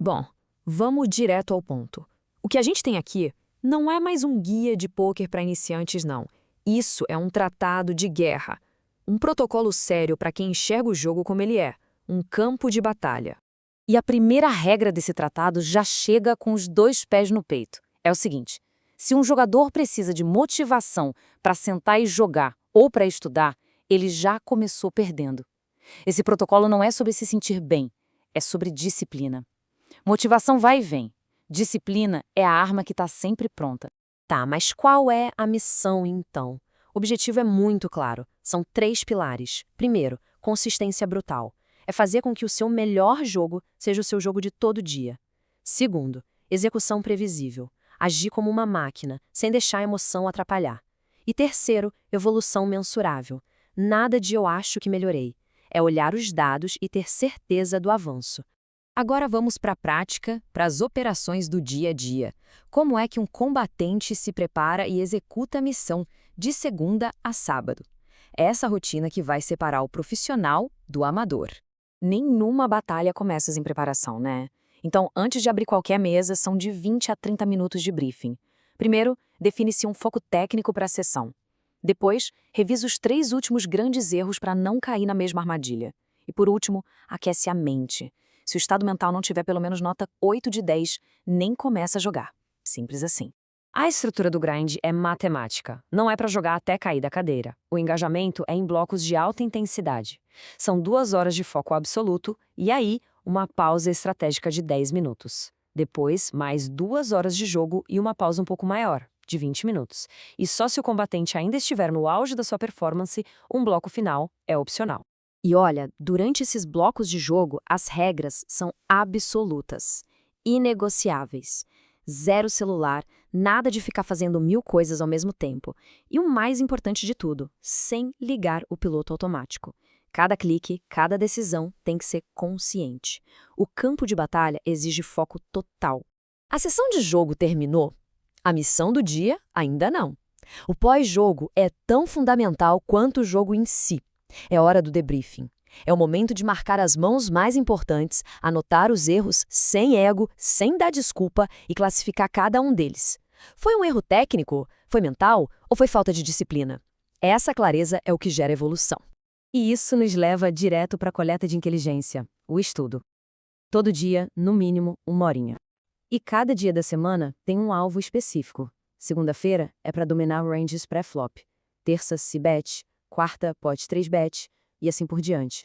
Bom, vamos direto ao ponto. O que a gente tem aqui não é mais um guia de pôquer para iniciantes, não. Isso é um tratado de guerra. Um protocolo sério para quem enxerga o jogo como ele é, um campo de batalha. E a primeira regra desse tratado já chega com os 2 pés no peito. É o seguinte: se um jogador precisa de motivação para sentar e jogar ou para estudar, ele já começou perdendo. Esse protocolo não é sobre se sentir bem, é sobre disciplina. Motivação vai e vem. Disciplina é a arma que está sempre pronta. Tá, mas qual é a missão então? O objetivo é muito claro. São 3 pilares. Primeiro, consistência brutal. É fazer com que o seu melhor jogo seja o seu jogo de todo dia. Segundo, execução previsível. Agir como uma máquina, sem deixar a emoção atrapalhar. E terceiro, evolução mensurável. Nada de eu acho que melhorei. É olhar os dados e ter certeza do avanço. Agora vamos para a prática, para as operações do dia a dia. Como é que um combatente se prepara e executa a missão de segunda a sábado? É essa rotina que vai separar o profissional do amador. Nenhuma batalha começa sem preparação, né? Então, antes de abrir qualquer mesa, são de 20 a 30 minutos de briefing. Primeiro, define-se um foco técnico para a sessão. Depois, revisa os 3 últimos grandes erros para não cair na mesma armadilha. E por último, aquece a mente. Se o estado mental não tiver pelo menos nota 8 de 10, nem começa a jogar. Simples assim. A estrutura do grind é matemática. Não é para jogar até cair da cadeira. O engajamento é em blocos de alta intensidade. São 2 horas de foco absoluto e aí uma pausa estratégica de 10 minutos. Depois, mais 2 horas de jogo e uma pausa um pouco maior, de 20 minutos. E só se o combatente ainda estiver no auge da sua performance, um bloco final é opcional. E olha, durante esses blocos de jogo, as regras são absolutas, inegociáveis. 0 celular, nada de ficar fazendo 1000 coisas ao mesmo tempo. E o mais importante de tudo, sem ligar o piloto automático. Cada clique, cada decisão tem que ser consciente. O campo de batalha exige foco total. A sessão de jogo terminou? A missão do dia ainda não. O pós-jogo é tão fundamental quanto o jogo em si. É hora do debriefing. É o momento de marcar as mãos mais importantes, anotar os erros sem ego, sem dar desculpa e classificar cada um deles. Foi um erro técnico? Foi mental? Ou foi falta de disciplina? Essa clareza é o que gera evolução. E isso nos leva direto para a coleta de inteligência, o estudo. Todo dia, no mínimo, 1 horinha. E cada dia da semana tem um alvo específico. Segunda-feira é para dominar ranges pré-flop. Terça, c-bet. Quarta, pot 3-bet. E assim por diante.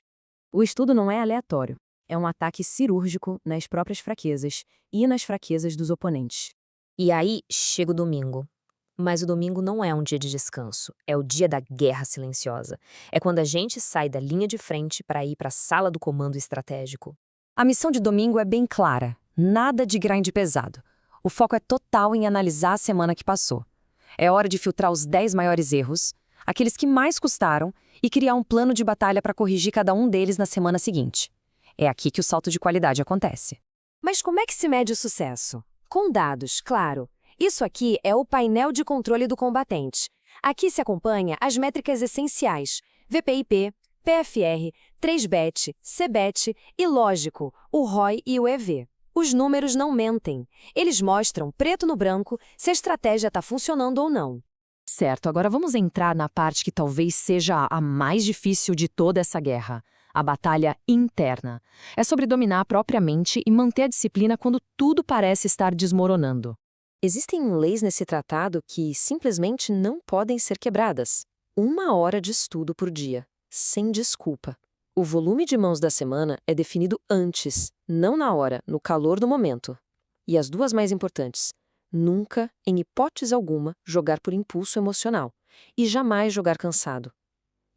O estudo não é aleatório. É um ataque cirúrgico nas próprias fraquezas e nas fraquezas dos oponentes. E aí chega o domingo. Mas o domingo não é um dia de descanso, é o dia da guerra silenciosa. É quando a gente sai da linha de frente para ir para a sala do comando estratégico. A missão de domingo é bem clara, nada de grind pesado. O foco é total em analisar a semana que passou. É hora de filtrar os 10 maiores erros, aqueles que mais custaram, e criar um plano de batalha para corrigir cada um deles na semana seguinte. É aqui que o salto de qualidade acontece. Mas como é que se mede o sucesso? Com dados, claro. Isso aqui é o painel de controle do combatente. Aqui se acompanha as métricas essenciais: VPIP, PFR, 3-bet, C-bet e, lógico, o ROI e o EV. Os números não mentem. Eles mostram, preto no branco, se a estratégia está funcionando ou não. Certo, agora vamos entrar na parte que talvez seja a mais difícil de toda essa guerra. A batalha interna. É sobre dominar propriamente e manter a disciplina quando tudo parece estar desmoronando. Existem leis nesse tratado que simplesmente não podem ser quebradas. 1 hora de estudo por dia, sem desculpa. O volume de mãos da semana é definido antes, não na hora, no calor do momento. E as 2 mais importantes: nunca, em hipótese alguma, jogar por impulso emocional. E jamais jogar cansado.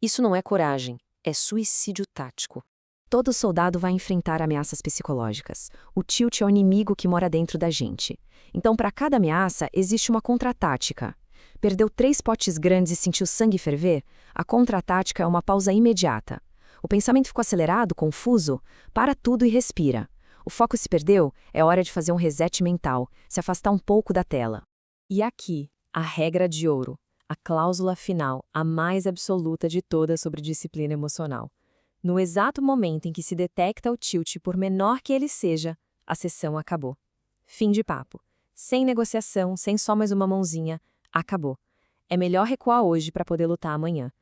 Isso não é coragem, é suicídio tático. Todo soldado vai enfrentar ameaças psicológicas. O tilt é o inimigo que mora dentro da gente. Então, para cada ameaça, existe uma contra-tática. Perdeu 3 potes grandes e sentiu sangue ferver? A contra-tática é uma pausa imediata. O pensamento ficou acelerado, confuso? Para tudo e respira. O foco se perdeu? É hora de fazer um reset mental, se afastar um pouco da tela. E aqui, a regra de ouro, a cláusula final, a mais absoluta de todas sobre disciplina emocional. No exato momento em que se detecta o tilt, por menor que ele seja, A sessão acabou. Fim de papo. Sem negociação, sem só mais uma mãozinha, acabou. É melhor recuar hoje para poder lutar amanhã.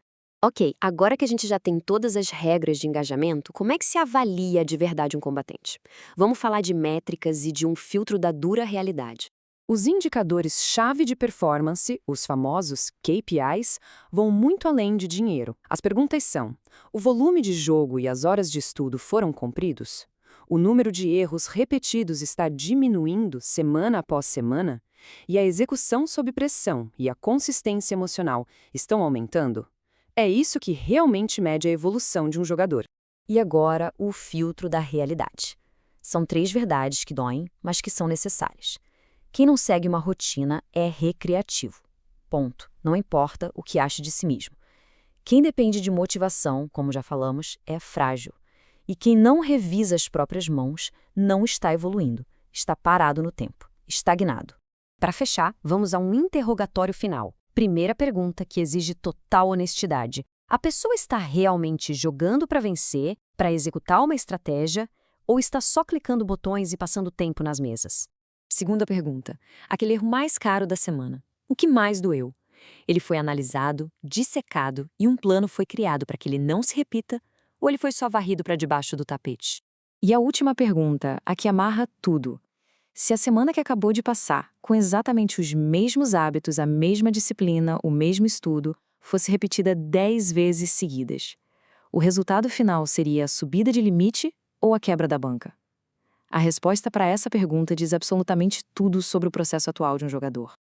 Ok, agora que a gente já tem todas as regras de engajamento, como é que se avalia de verdade um combatente? Vamos falar de métricas e de um filtro da dura realidade. Os indicadores-chave de performance, os famosos KPIs, vão muito além de dinheiro. As perguntas são: o volume de jogo e as horas de estudo foram cumpridos? O número de erros repetidos está diminuindo semana após semana? E a execução sob pressão e a consistência emocional estão aumentando? É isso que realmente mede a evolução de um jogador. E agora, o filtro da realidade. São 3 verdades que doem, mas que são necessárias. Quem não segue uma rotina é recreativo. Ponto. Não importa o que ache de si mesmo. Quem depende de motivação, como já falamos, é frágil. E quem não revisa as próprias mãos não está evoluindo. Está parado no tempo, estagnado. Para fechar, vamos a um interrogatório final. Primeira pergunta que exige total honestidade. A pessoa está realmente jogando para vencer, para executar uma estratégia, ou está só clicando botões e passando tempo nas mesas? Segunda pergunta. Aquele erro mais caro da semana. O que mais doeu? Ele foi analisado, dissecado e um plano foi criado para que ele não se repita, ou ele foi só varrido para debaixo do tapete? E a última pergunta, a que amarra tudo. Se a semana que acabou de passar, com exatamente os mesmos hábitos, a mesma disciplina, o mesmo estudo, fosse repetida 10 vezes seguidas, o resultado final seria a subida de limite ou a quebra da banca? A resposta para essa pergunta diz absolutamente tudo sobre o processo atual de um jogador.